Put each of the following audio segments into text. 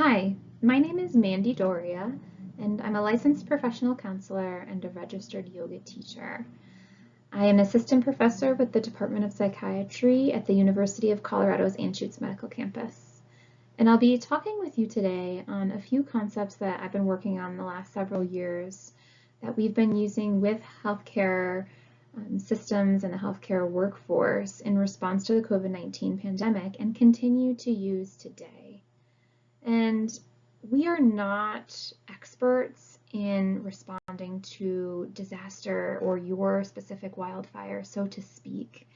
Hi, my name is Mandy Doria, and I'm a licensed professional counselor and a registered yoga teacher. I am an assistant professor with the Department of Psychiatry at the University of Colorado's Anschutz Medical Campus. And I'll be talking with you today on a few concepts that I've been working on the last several years that we've been using with healthcare systems and the healthcare workforce in response to the COVID-19 pandemic and continue to use today. And we are not experts in responding to disaster or your specific wildfire, so to speak.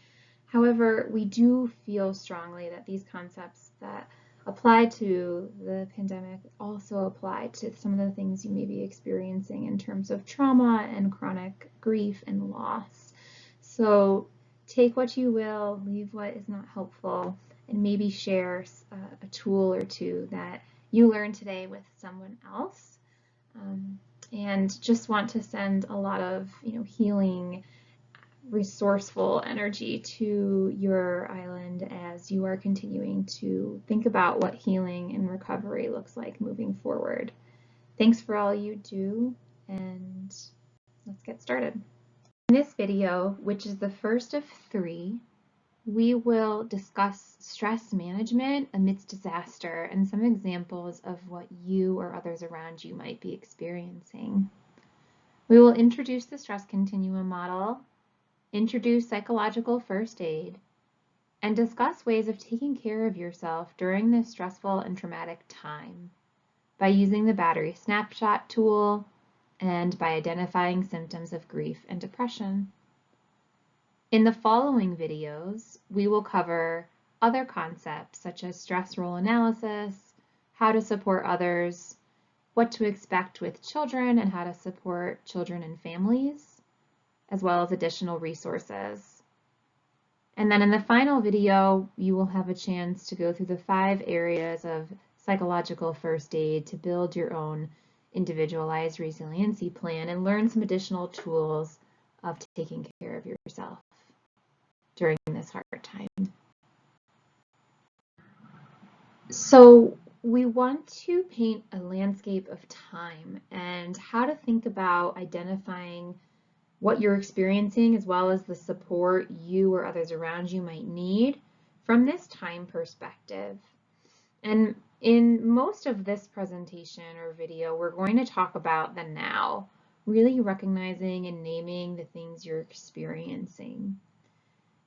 However, we do feel strongly that these concepts that apply to the pandemic also apply to some of the things you may be experiencing in terms of trauma and chronic grief and loss. So take what you will, leave what is not helpful, and maybe share a tool or two that you learned today with someone else. And just want to send a lot of healing, resourceful energy to your island as you are continuing to think about what healing and recovery looks like moving forward. Thanks for all you do, and let's get started. In this video, which is the first of 3, we will discuss stress management amidst disaster and some examples of what you or others around you might be experiencing. We will introduce the stress continuum model, introduce psychological first aid, and discuss ways of taking care of yourself during this stressful and traumatic time by using the battery snapshot tool and by identifying symptoms of grief and depression. In the following videos, we will cover other concepts such as stress role analysis, how to support others, what to expect with children and how to support children and families, as well as additional resources. And then in the final video, you will have a chance to go through the 5 areas of psychological first aid to build your own individualized resiliency plan and learn some additional tools of taking care of yourself during this hard time. So we want to paint a landscape of time and how to think about identifying what you're experiencing as well as the support you or others around you might need from this time perspective. And in most of this presentation or video, we're going to talk about the now, really recognizing and naming the things you're experiencing.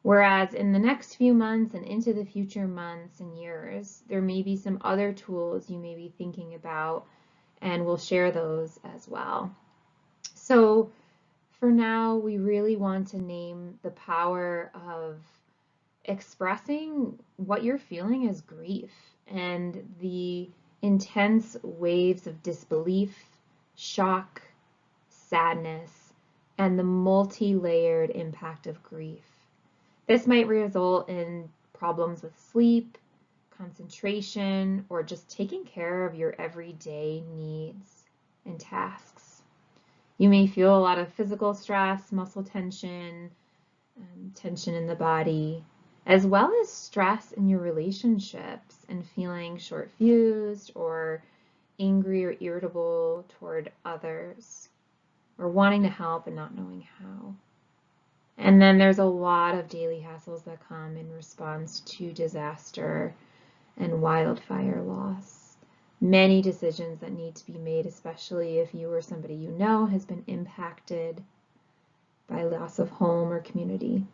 Whereas in the next few months and into the future months and years, there may be some other tools you may be thinking about, and we'll share those as well. So for now, we really want to name the power of expressing what you're feeling as grief and the intense waves of disbelief, shock, sadness, and the multi-layered impact of grief. This might result in problems with sleep, concentration, or just taking care of your everyday needs and tasks. You may feel a lot of physical stress, muscle tension, tension in the body, as well as stress in your relationships and feeling short-fused or angry or irritable toward others, or wanting to help and not knowing how. And then there's a lot of daily hassles that come in response to disaster and wildfire loss. Many decisions that need to be made, especially if you or somebody you know has been impacted by loss of home or community.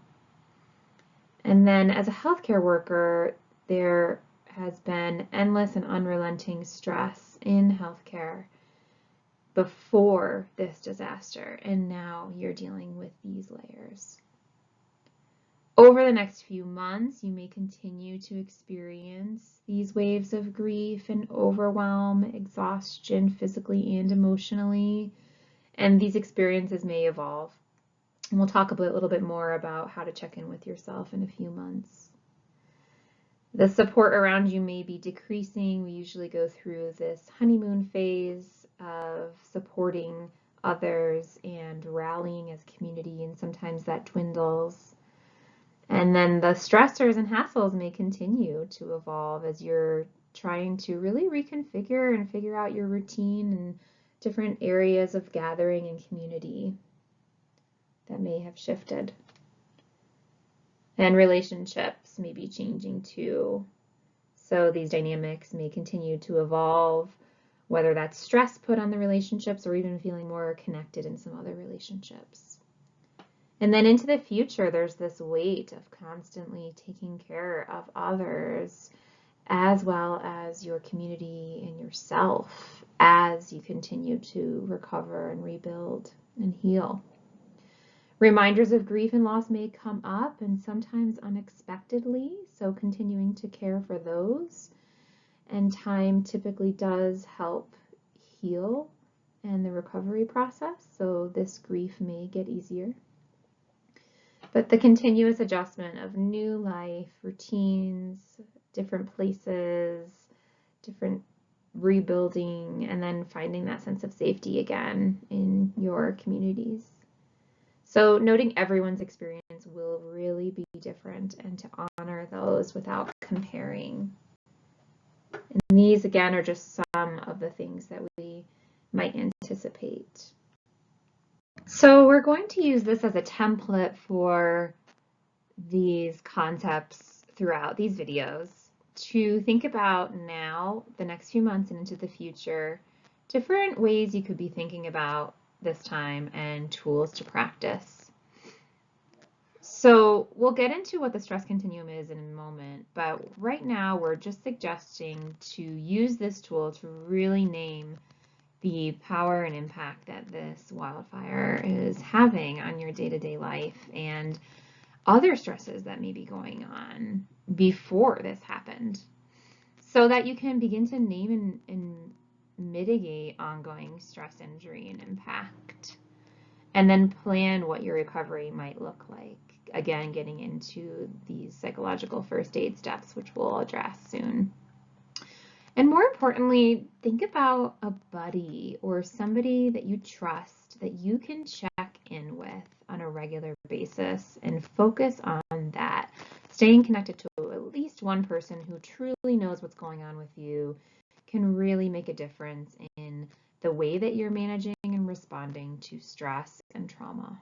And then as a healthcare worker, there has been endless and unrelenting stress in healthcare before this disaster, and now you're dealing with these layers. Over the next few months, you may continue to experience these waves of grief and overwhelm, exhaustion, physically and emotionally, and these experiences may evolve. And we'll talk a little bit more about how to check in with yourself in a few months. The support around you may be decreasing. We usually go through this honeymoon phase of supporting others and rallying as a community, and sometimes that dwindles. And then the stressors and hassles may continue to evolve as you're trying to really reconfigure and figure out your routine and different areas of gathering and community that may have shifted. And relationships may be changing too. So these dynamics may continue to evolve, whether that's stress put on the relationships or even feeling more connected in some other relationships. And then into the future, there's this weight of constantly taking care of others as well as your community and yourself as you continue to recover and rebuild and heal. Reminders of grief and loss may come up and sometimes unexpectedly, so continuing to care for those. And time typically does help heal and the recovery process, so this grief may get easier. But the continuous adjustment of new life, routines, different places, different rebuilding, and then finding that sense of safety again in your communities. So noting everyone's experience will really be different and to honor those without comparing. And these again are just some of the things that we might anticipate. So we're going to use this as a template for these concepts throughout these videos to think about now, the next few months and into the future, different ways you could be thinking about this time and tools to practice. So we'll get into what the stress continuum is in a moment, but right now we're just suggesting to use this tool to really name the power and impact that this wildfire is having on your day-to-day life and other stresses that may be going on before this happened, so that you can begin to name and mitigate ongoing stress, injury, and impact, and then plan what your recovery might look like. Again, getting into these psychological first aid steps, which we'll address soon. And more importantly, think about a buddy or somebody that you trust that you can check in with on a regular basis and focus on that. Staying connected to at least one person who truly knows what's going on with you can really make a difference in the way that you're managing and responding to stress and trauma.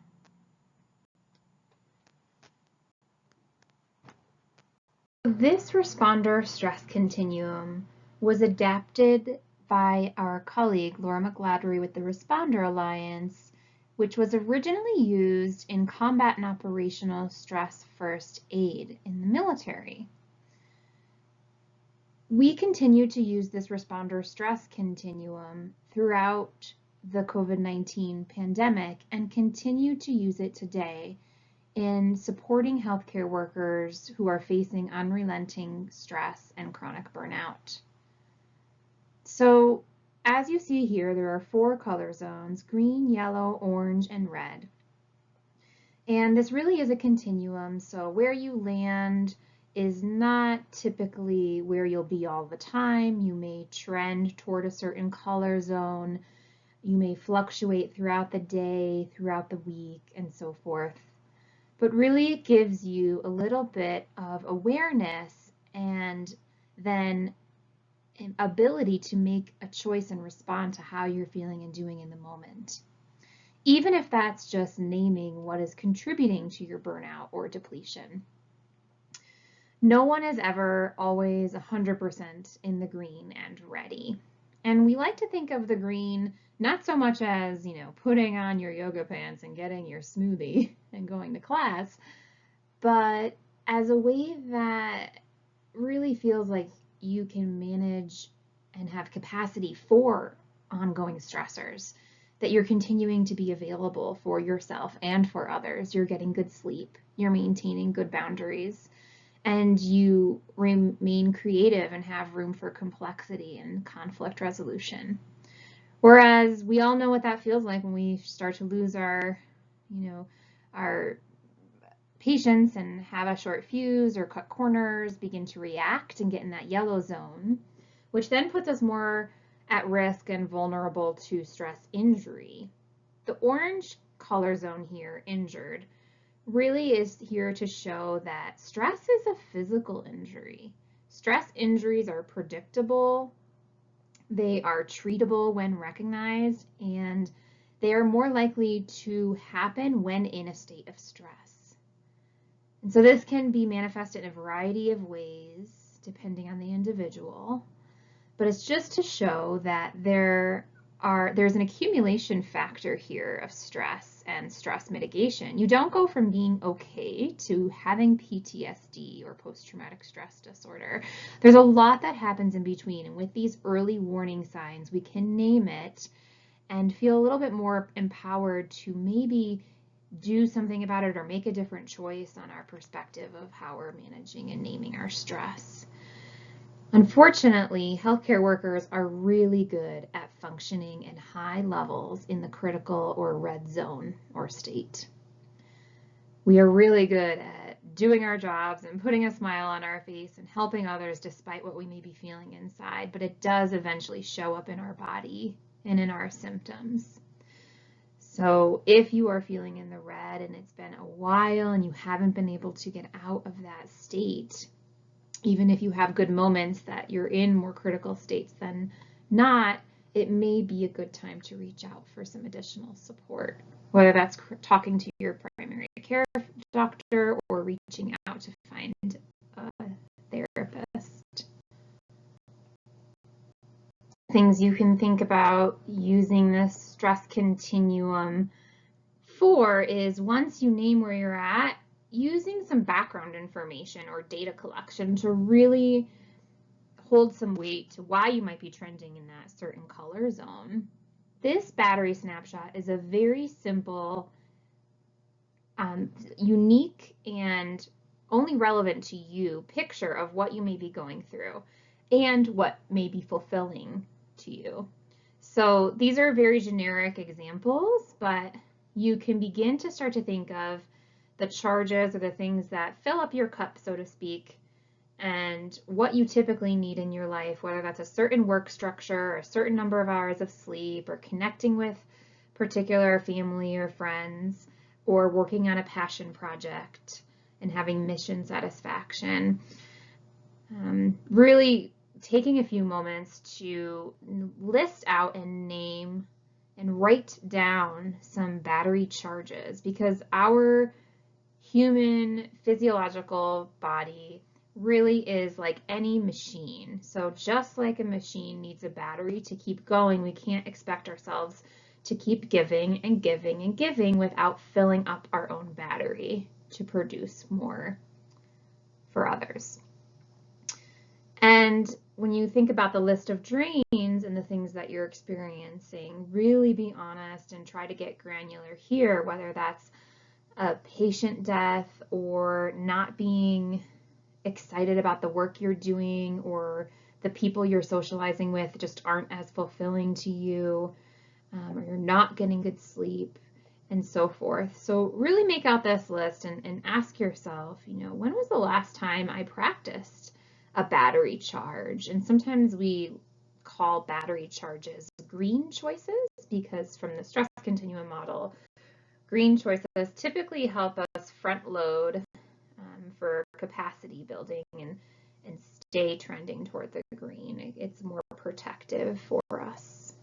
This responder stress continuum was adapted by our colleague Laura McGladrey with the Responder Alliance, which was originally used in combat and operational stress first aid in the military. We continue to use this responder stress continuum throughout the COVID-19 pandemic and continue to use it today in supporting healthcare workers who are facing unrelenting stress and chronic burnout. So as you see here, there are 4 color zones: green, yellow, orange, and red. And this really is a continuum, so where you land is not typically where you'll be all the time. You may trend toward a certain color zone. You may fluctuate throughout the day, throughout the week, and so forth. But really it gives you a little bit of awareness and then an ability to make a choice and respond to how you're feeling and doing in the moment. Even if that's just naming what is contributing to your burnout or depletion. No one is ever always 100% in the green and ready. And we like to think of the green not so much as, putting on your yoga pants and getting your smoothie and going to class, but as a way that really feels like you can manage and have capacity for ongoing stressors, that you're continuing to be available for yourself and for others. You're getting good sleep, you're maintaining good boundaries, and you remain creative and have room for complexity and conflict resolution. Whereas we all know what that feels like when we start to lose our patience and have a short fuse or cut corners, begin to react and get in that yellow zone, which then puts us more at risk and vulnerable to stress injury. The orange color zone here, injured, really is here to show that stress is a physical injury. Stress injuries are predictable, they are treatable when recognized, and they are more likely to happen when in a state of stress. And so this can be manifested in a variety of ways depending on the individual, but it's just to show that there's an accumulation factor here of stress and stress mitigation. You don't go from being okay to having PTSD or post-traumatic stress disorder. There's a lot that happens in between, and with these early warning signs, we can name it and feel a little bit more empowered to maybe do something about it or make a different choice on our perspective of how we're managing and naming our stress. Unfortunately, healthcare workers are really good at functioning in high levels in the critical or red zone or state. We are really good at doing our jobs and putting a smile on our face and helping others despite what we may be feeling inside, but it does eventually show up in our body and in our symptoms. So if you are feeling in the red and it's been a while and you haven't been able to get out of that state, even if you have good moments that you're in more critical states than not, it may be a good time to reach out for some additional support, whether that's talking to your primary care doctor or reaching out to find a therapist. Things you can think about using this stress continuum for is, once you name where you're at, using some background information or data collection to really hold some weight to why you might be trending in that certain color zone. This battery snapshot is a very simple, unique, and only relevant to you picture of what you may be going through and what may be fulfilling to you. So these are very generic examples, but you can begin to start to think of the charges or the things that fill up your cup, so to speak, and what you typically need in your life, whether that's a certain work structure, or a certain number of hours of sleep, or connecting with particular family or friends, or working on a passion project and having mission satisfaction. Really taking a few moments to list out and name and write down some battery charges, because our human physiological body really is like any machine. So just like a machine needs a battery to keep going, we can't expect ourselves to keep giving and giving and giving without filling up our own battery to produce more for others. And when you think about the list of drains and the things that you're experiencing, really be honest and try to get granular here, whether that's a patient death or not being excited about the work you're doing, or the people you're socializing with just aren't as fulfilling to you, or you're not getting good sleep, and so forth. So really make out this list and ask yourself, when was the last time I practiced a battery charge? And sometimes we call battery charges green choices, because from the stress continuum model, green choices typically help us front load for capacity building and stay trending toward the green. It's more protective for us.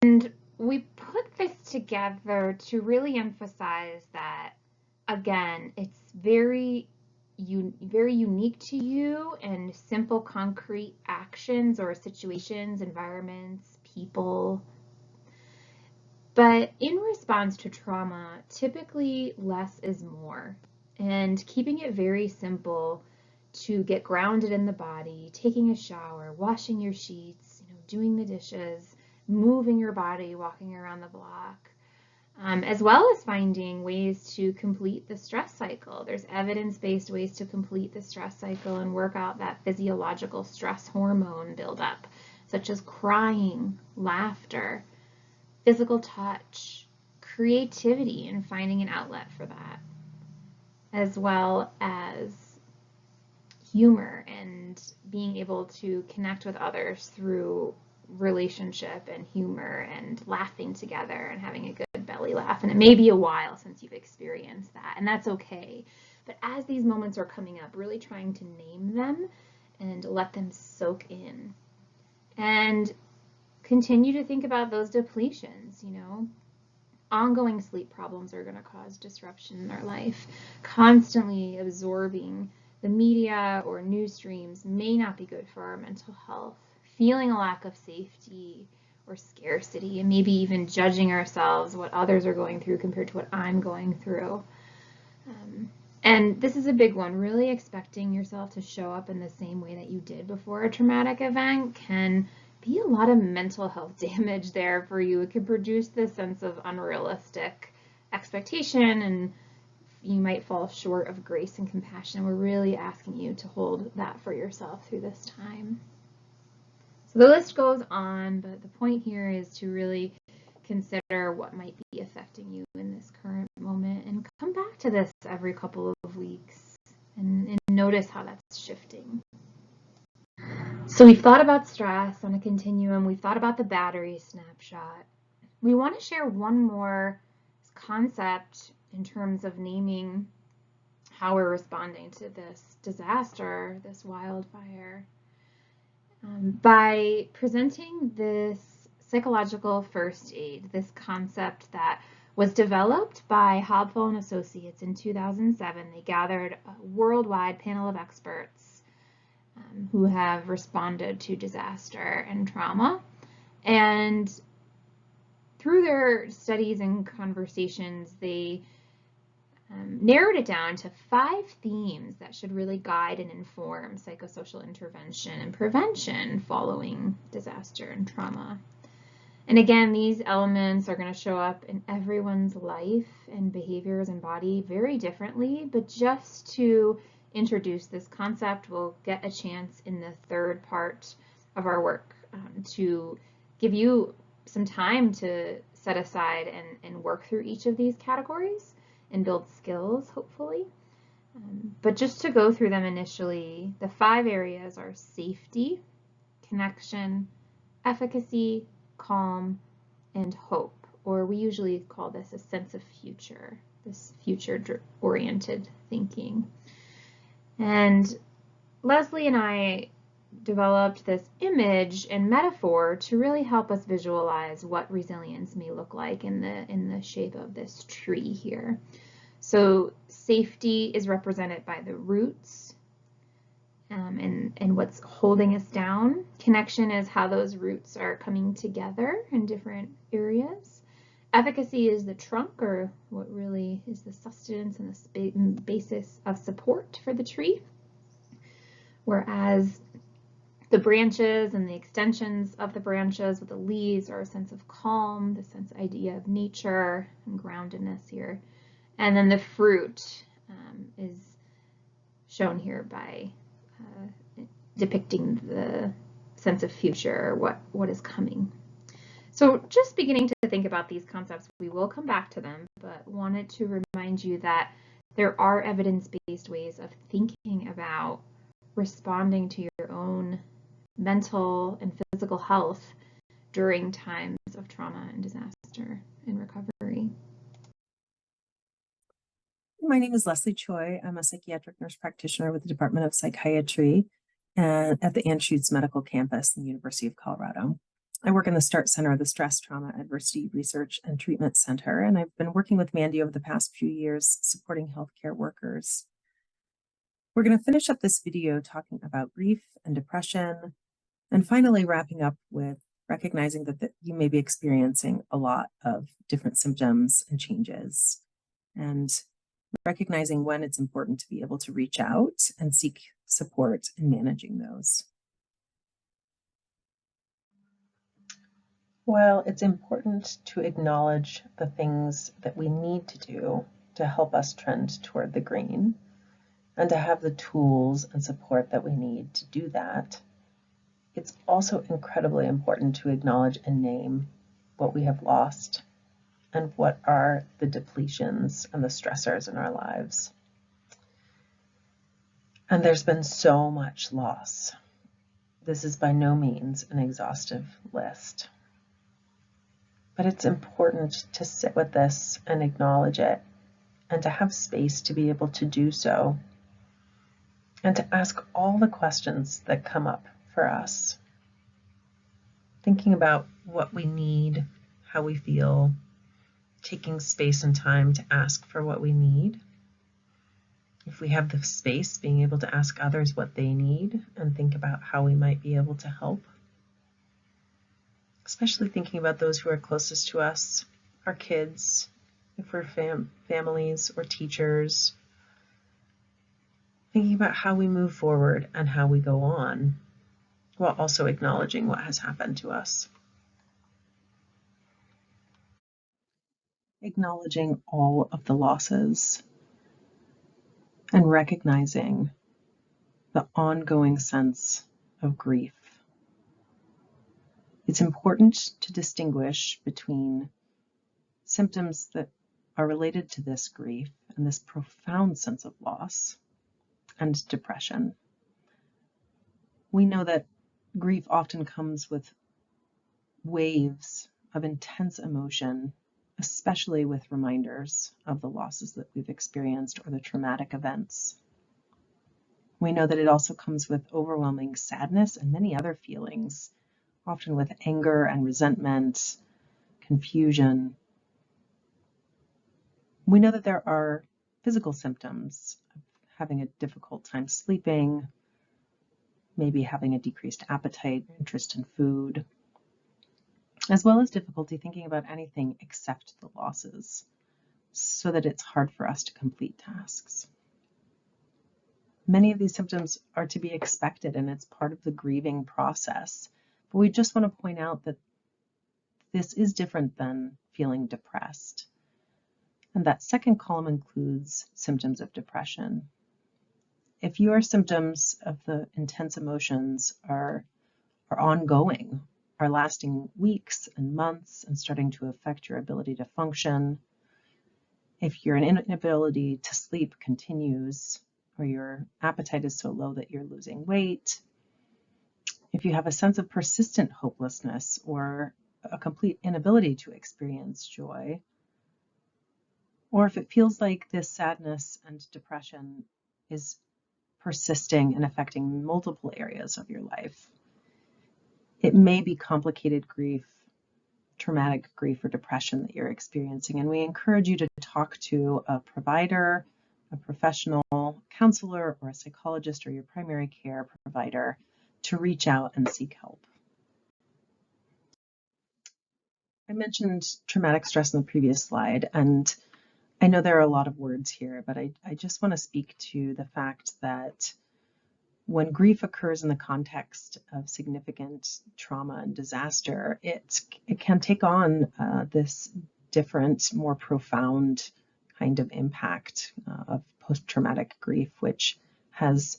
And we put this together to really emphasize that, again, it's very unique to you, and simple, concrete actions or situations, environments, people. But in response to trauma, typically less is more. And keeping it very simple to get grounded in the body, taking a shower, washing your sheets, doing the dishes, moving your body, walking around the block, as well as finding ways to complete the stress cycle. There's evidence-based ways to complete the stress cycle and work out that physiological stress hormone buildup, such as crying, laughter, physical touch, creativity, and finding an outlet for that, as well as humor and being able to connect with others through relationship and humor and laughing together and having a good belly laugh. And it may be a while since you've experienced that, and that's okay. But as these moments are coming up, really trying to name them and let them soak in. And continue to think about those depletions, ongoing sleep problems are going to cause disruption in our life. Constantly absorbing the media or news streams may not be good for our mental health. Feeling a lack of safety or scarcity, and maybe even judging ourselves, what others are going through compared to what I'm going through. And this is a big one. Really expecting yourself to show up in the same way that you did before a traumatic event can be a lot of mental health damage there for you. It could produce this sense of unrealistic expectation, and you might fall short of grace and compassion. We're really asking you to hold that for yourself through this time. So the list goes on, but the point here is to really consider what might be affecting you in this current moment and come back to this every couple of weeks and notice how that's shifting. So we've thought about stress on a continuum. We've thought about the battery snapshot. We want to share one more concept in terms of naming how we're responding to this disaster, this wildfire. By presenting this psychological first aid, this concept that was developed by Hobful and Associates in 2007. They gathered a worldwide panel of experts who have responded to disaster and trauma. And through their studies and conversations, they narrowed it down to 5 themes that should really guide and inform psychosocial intervention and prevention following disaster and trauma. And again, these elements are going to show up in everyone's life and behaviors and body very differently, but just to introduce this concept, we'll get a chance in the third part of our work to give you some time to set aside and work through each of these categories and build skills, hopefully. But just to go through them initially, the 5 areas are safety, connection, efficacy, calm, and hope, or we usually call this a sense of future, this future-oriented thinking. And Leslie and I developed this image and metaphor to really help us visualize what resilience may look like in the shape of this tree here. So safety is represented by the roots and what's holding us down. Connection is how those roots are coming together in different areas. Efficacy is the trunk, or what really is the sustenance and the basis of support for the tree. Whereas the branches and the extensions of the branches with the leaves are a sense of calm, the sense idea of nature and groundedness here. And then the fruit is shown here by depicting the sense of future, what is coming. So just beginning to think about these concepts, we will come back to them, but wanted to remind you that there are evidence-based ways of thinking about responding to your own mental and physical health during times of trauma and disaster and recovery. My name is Leslie Choi. I'm a psychiatric nurse practitioner with the Department of Psychiatry at the Anschutz Medical Campus in the University of Colorado. I work in the START Center, the Stress Trauma Adversity Research and Treatment Center, and I've been working with Mandy over the past few years supporting healthcare workers. We're going to finish up this video talking about grief and depression, and finally wrapping up with recognizing that you may be experiencing a lot of different symptoms and changes, and recognizing when it's important to be able to reach out and seek support in managing those. Well, it's important to acknowledge the things that we need to do to help us trend toward the green, and to have the tools and support that we need to do that. It's also incredibly important to acknowledge and name what we have lost and what are the depletions and the stressors in our lives. And there's been so much loss. This is by no means an exhaustive list. But it's important to sit with this and acknowledge it, and to have space to be able to do so. and to ask all the questions that come up for us. Thinking about what we need, how we feel, taking space and time to ask for what we need. If we have the space, being able to ask others what they need and think about how we might be able to help. Especially thinking about those who are closest to us, our kids, if we're families or teachers. Thinking about how we move forward and how we go on, while also acknowledging what has happened to us. Acknowledging all of the losses and recognizing the ongoing sense of grief. It's important to distinguish between symptoms that are related to this grief and this profound sense of loss and depression. We know that grief often comes with waves of intense emotion, especially with reminders of the losses that we've experienced or the traumatic events. We know that it also comes with overwhelming sadness and many other feelings, often with anger and resentment, confusion. We know that there are physical symptoms of having a difficult time sleeping, maybe having a decreased appetite, interest in food, as well as difficulty thinking about anything except the losses, so that it's hard for us to complete tasks. Many of these symptoms are to be expected, and it's part of the grieving process. But we just want to point out that this is different than feeling depressed. And that second column includes symptoms of depression. If your symptoms of the intense emotions are ongoing, are lasting weeks and months and starting to affect your ability to function, if your inability to sleep continues, or your appetite is so low that you're losing weight, if you have a sense of persistent hopelessness or a complete inability to experience joy, or if it feels like this sadness and depression is persisting and affecting multiple areas of your life, it may be complicated grief, traumatic grief or depression that you're experiencing. And we encourage you to talk to a provider, a professional counselor, or a psychologist, or your primary care provider to reach out and seek help. I mentioned traumatic stress in the previous slide, and I know there are a lot of words here, but I just want to speak to the fact that when grief occurs in the context of significant trauma and disaster, it can take on this different, more profound kind of impact of post-traumatic grief, which has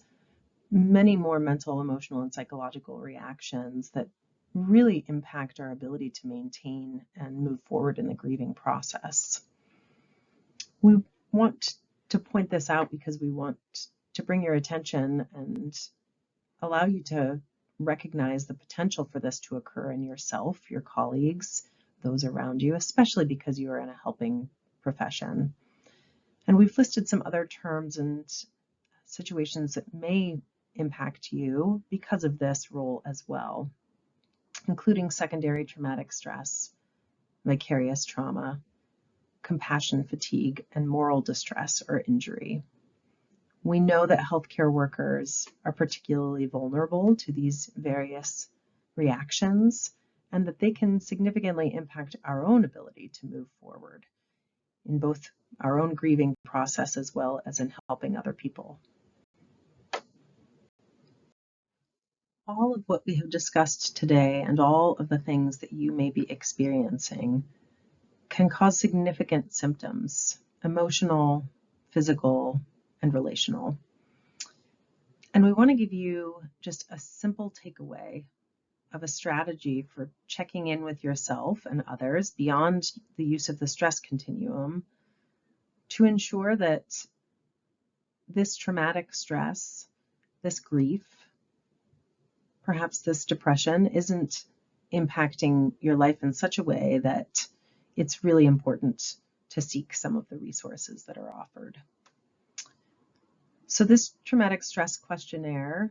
many more mental, emotional, and psychological reactions that really impact our ability to maintain and move forward in the grieving process. We want to point this out because we want to bring your attention and allow you to recognize the potential for this to occur in yourself, your colleagues, those around you, especially because you are in a helping profession. And we've listed some other terms and situations that may impact you because of this role as well, including secondary traumatic stress, vicarious trauma, compassion fatigue, and moral distress or injury. We know that healthcare workers are particularly vulnerable to these various reactions, and that they can significantly impact our own ability to move forward in both our own grieving process as well as in helping other people. All of what we have discussed today and all of the things that you may be experiencing can cause significant symptoms, emotional, physical, and relational. And we want to give you just a simple takeaway of a strategy for checking in with yourself and others beyond the use of the stress continuum to ensure that this traumatic stress, this grief, perhaps this depression isn't impacting your life in such a way that it's really important to seek some of the resources that are offered. So this traumatic stress questionnaire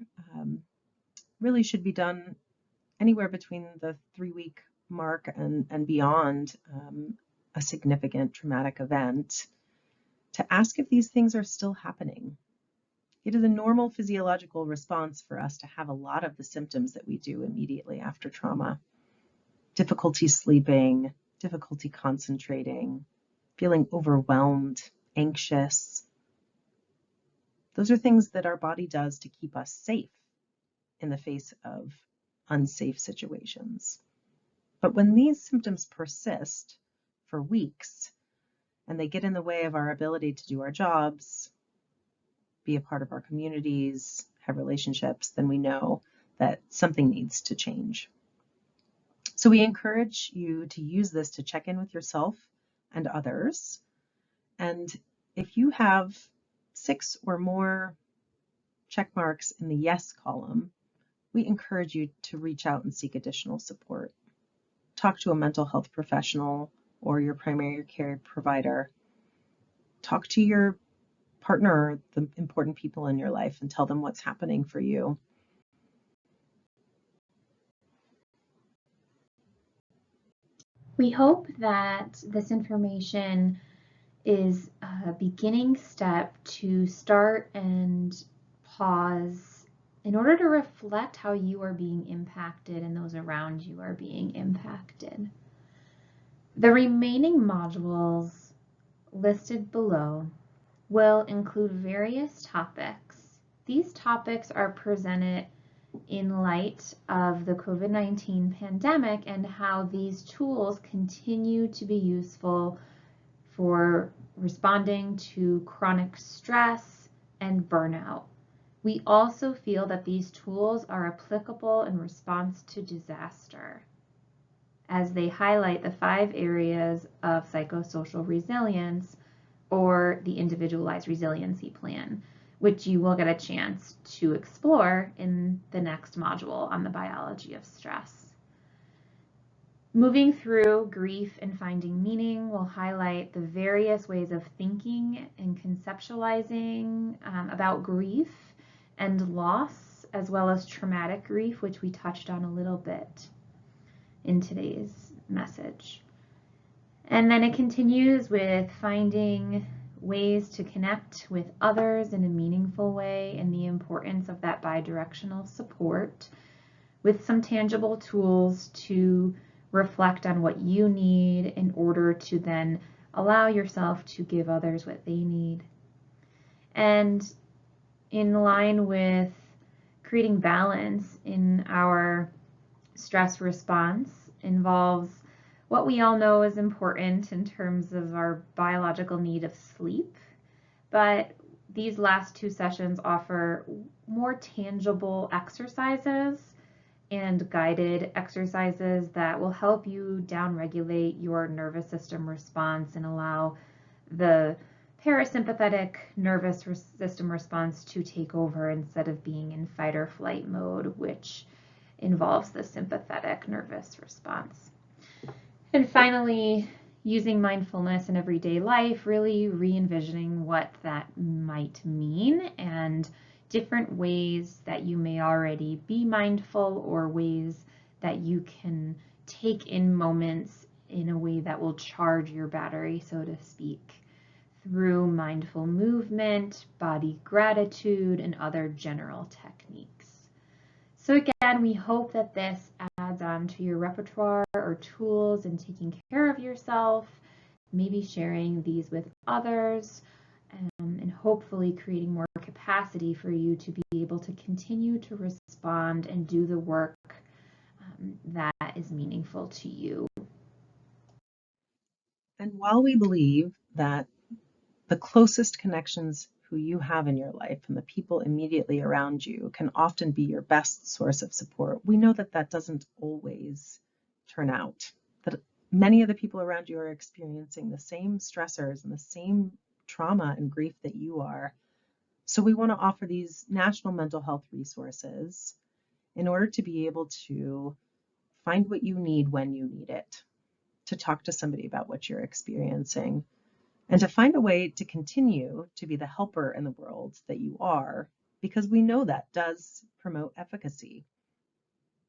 really should be done anywhere between the 3-week mark and beyond a significant traumatic event, to ask if these things are still happening. It is a normal physiological response for us to have a lot of the symptoms that we do immediately after trauma. Difficulty sleeping, difficulty concentrating, feeling overwhelmed, anxious. Those are things that our body does to keep us safe in the face of unsafe situations. But when these symptoms persist for weeks and they get in the way of our ability to do our jobs, be a part of our communities, have relationships, then we know that something needs to change. So we encourage you to use this to check in with yourself and others. And if you have 6 or more check marks in the yes column, we encourage you to reach out and seek additional support. Talk to a mental health professional or your primary care provider. Talk to your partner or the important people in your life and tell them what's happening for you. We hope that this information is a beginning step to start and pause in order to reflect how you are being impacted and those around you are being impacted. The remaining modules listed below will include various topics. These topics are presented in light of the COVID-19 pandemic and how these tools continue to be useful for responding to chronic stress and burnout. We also feel that these tools are applicable in response to disaster, as they highlight the 5 areas of psychosocial resilience or the individualized resiliency plan, which you will get a chance to explore in the next module on the biology of stress. Moving through grief and finding meaning will highlight the various ways of thinking and conceptualizing about grief and loss, as well as traumatic grief, which we touched on a little bit in today's message. And then it continues with finding ways to connect with others in a meaningful way and the importance of that bidirectional support, with some tangible tools to reflect on what you need in order to then allow yourself to give others what they need. And in line with creating balance in our stress response involves what we all know is important in terms of our biological need of sleep, but these last 2 sessions offer more tangible exercises and guided exercises that will help you downregulate your nervous system response and allow the parasympathetic nervous system response to take over instead of being in fight or flight mode, which involves the sympathetic nervous response. And finally, using mindfulness in everyday life, really re-envisioning what that might mean and different ways that you may already be mindful or ways that you can take in moments in a way that will charge your battery, so to speak, through mindful movement, body gratitude, and other general techniques. So again, we hope that this adds on to your repertoire or tools in taking care of yourself, maybe sharing these with others, and hopefully creating more capacity for you to be able to continue to respond and do the work that is meaningful to you. And while we believe that the closest connections who you have in your life and the people immediately around you can often be your best source of support, we know that that doesn't always turn out, that many of the people around you are experiencing the same stressors and the same trauma and grief that you are. So we want to offer these national mental health resources in order to be able to find what you need when you need it, to talk to somebody about what you're experiencing, and to find a way to continue to be the helper in the world that you are, because we know that does promote efficacy.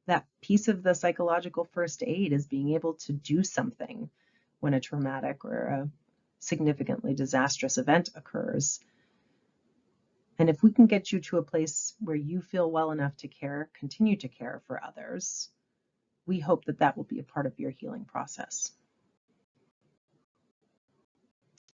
That piece of the psychological first aid is being able to do something when a traumatic or a significantly disastrous event occurs. And if we can get you to a place where you feel well enough to continue to care for others, we hope that that will be a part of your healing process.